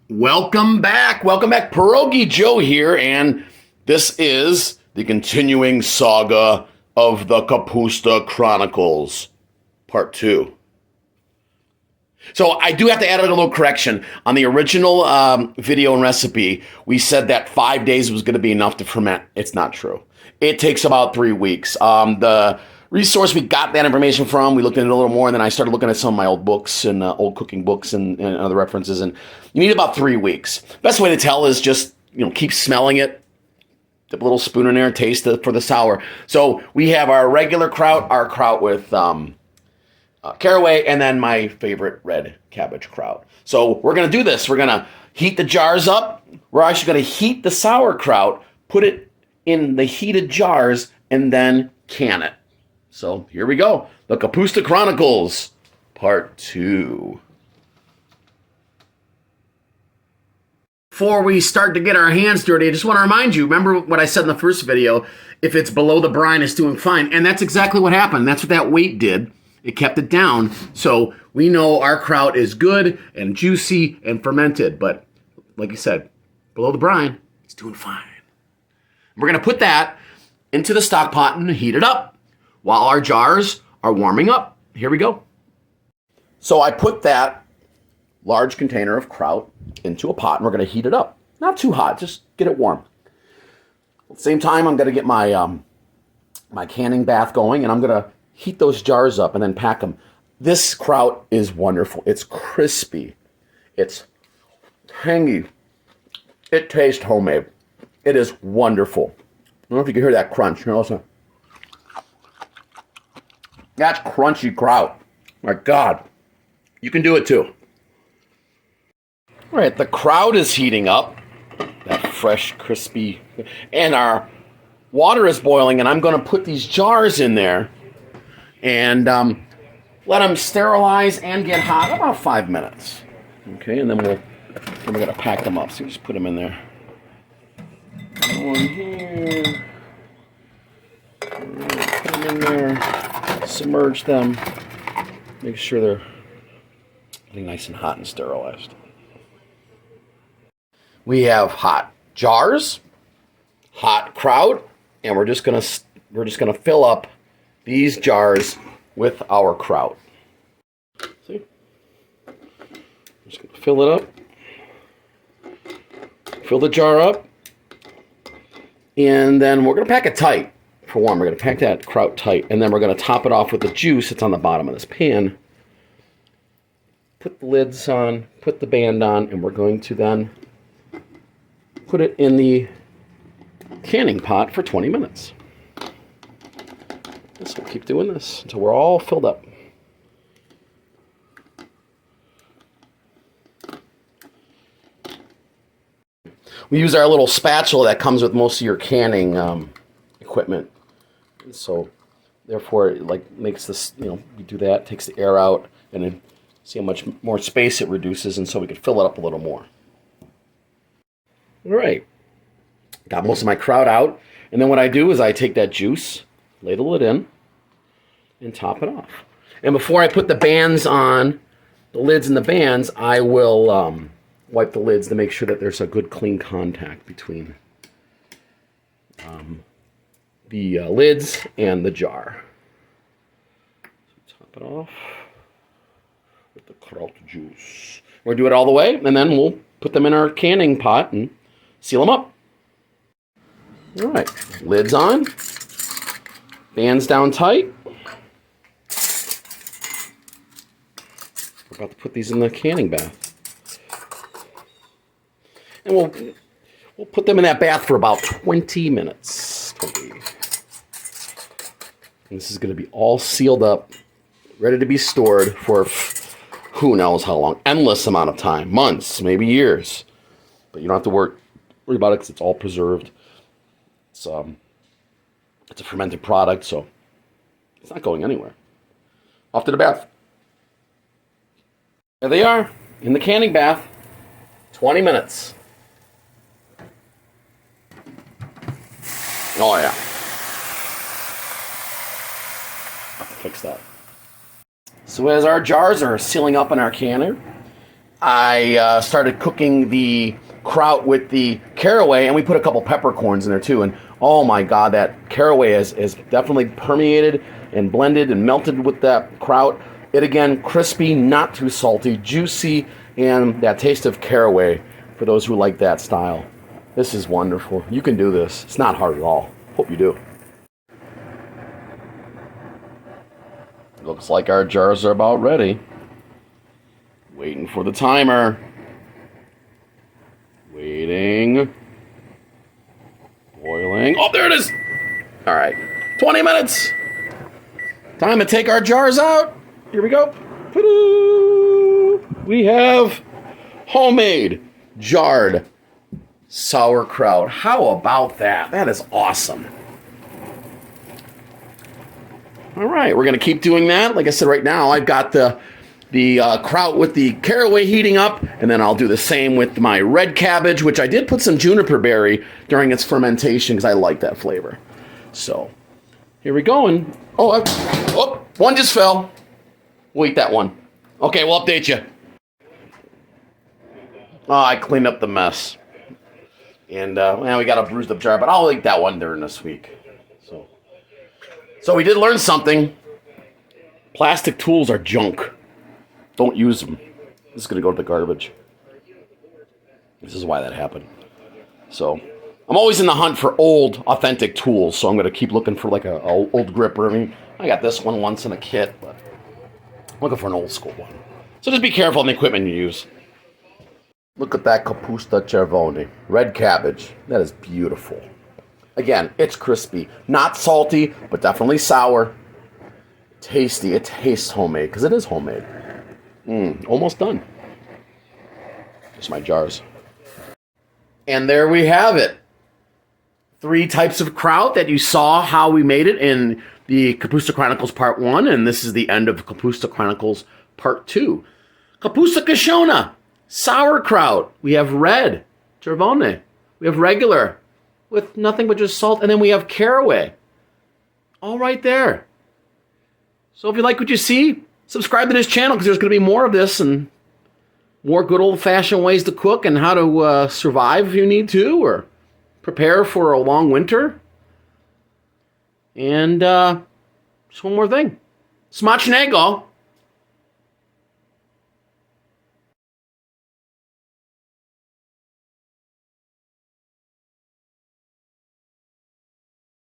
Welcome back. Pierogi Joe here, and this is the continuing saga of the Kapusta Chronicles, Part 2. So I do have to add a little correction. On the original video and recipe, we said that 5 days was going to be enough to ferment. It's not true. It takes about 3 weeks. The resource we got that information from, we looked into it a little more, and then I started looking at some of my old books and old cooking books and other references, and you need about 3 weeks. Best way to tell is just, keep smelling it, dip a little spoon in there, taste it for the sour. So we have our regular kraut, our kraut with caraway, and then my favorite red cabbage kraut. So we're going to do this. We're going to heat the jars up. We're actually going to heat the sauerkraut, put it in the heated jars, and then can it. So here we go. The Kapusta Chronicles, Part 2. Before we start to get our hands dirty, I just want to remind you, remember what I said in the first video, if it's below the brine, it's doing fine. And that's exactly what happened. That's what that weight did. It kept it down. So we know our kraut is good and juicy and fermented. But like I said, below the brine, it's doing fine. We're going to put that into the stock pot and heat it up while our jars are warming up. Here we go. So I put that large container of kraut into a pot, and we're going to heat it up. Not too hot, just get it warm. At the same time, I'm going to get my my canning bath going, and I'm going to heat those jars up and then pack them. This kraut is wonderful. It's crispy. It's tangy. It tastes homemade. It is wonderful. I don't know if you can hear that crunch. Here, listen. That's crunchy kraut. My God. You can do it too. All right, the kraut is heating up. That fresh, crispy. And our water is boiling, and I'm going to put these jars in there and let them sterilize and get hot about 5 minutes. Okay, and then we're going to pack them up. So just put them in there. One here. Put them in there. Submerge them. Make sure they're getting nice and hot and sterilized. We have hot jars, hot kraut, and we're just gonna fill up these jars with our kraut. See? Just gonna fill it up. Fill the jar up. And then we're gonna pack it tight. For one, we're gonna pack that kraut tight, and then we're gonna top it off with the juice that's on the bottom of this pan. Put the lids on, put the band on, and we're going to then put it in the canning pot for 20 minutes. So we'll keep doing this until we're all filled up. We use our little spatula that comes with most of your canning equipment. So therefore it makes this, we do that, takes the air out, and then see how much more space it reduces, and so we could fill it up a little more. All right, got most of my kraut out, and then what I do is I take that juice, ladle it in, and top it off. And before I put the bands on, the lids and the bands, I will wipe the lids to make sure that there's a good clean contact between the lids and the jar. So top it off with the kraut juice. We're going to do it all the way, and then we'll put them in our canning pot and seal them up. All right, lids on, bands down tight. We're about to put these in the canning bath. And we'll put them in that bath for about 20 minutes. 20. And this is going to be all sealed up, ready to be stored for who knows how long. Endless amount of time. Months, maybe years. But you don't have to worry about it because it's all preserved. It's a fermented product, so it's not going anywhere. Off to the bath. There they are, in the canning bath. 20 minutes. Oh yeah. Fix that. So as our jars are sealing up in our canner, I started cooking the kraut with the caraway, and we put a couple peppercorns in there too. And oh my God, that caraway is definitely permeated and blended and melted with that kraut. It again, crispy, not too salty, juicy, and that taste of caraway for those who like that style. This is wonderful. You can do this. It's not hard at all. Hope you do. Looks like our jars are about ready. Waiting for the timer. Waiting. Boiling. Oh, there it is. All right. 20 minutes. Time to take our jars out. Here we go. We have homemade jarred sauerkraut. How about that? That is awesome. All right, we're going to keep doing that. Like I said, right now I've got the kraut with the caraway heating up, and then I'll do the same with my red cabbage, which I did put some juniper berry during its fermentation because I like that flavor. So here we go. And one just fell. We'll eat that one. Okay, we'll update you. Oh, I cleaned up the mess. And we got a bruised up jar, but I'll eat that one during this week. So we did learn something. Plastic tools are junk. Don't use them. This is going to go to the garbage. This is why that happened. So I'm always in the hunt for old, authentic tools. So I'm going to keep looking for like a old gripper. I mean, I got this one once in a kit, but I'm looking for an old school one. So just be careful on the equipment you use. Look at that Kapusta Chronicles. Red cabbage. That is beautiful. Again, it's crispy. Not salty, but definitely sour. Tasty. It tastes homemade, because it is homemade. Almost done. Just my jars. And there we have it. 3 types of kraut that you saw how we made it in the Kapusta Chronicles Part 1, and this is the end of Kapusta Chronicles Part 2. Kapusta Kiszone. Sauerkraut. We have red. Czerwony. We have regular. With nothing but just salt. And then we have caraway. All right there. So if you like what you see, subscribe to this channel because there's going to be more of this and more good old-fashioned ways to cook and how to survive if you need to or prepare for a long winter. And just one more thing. Smacznego.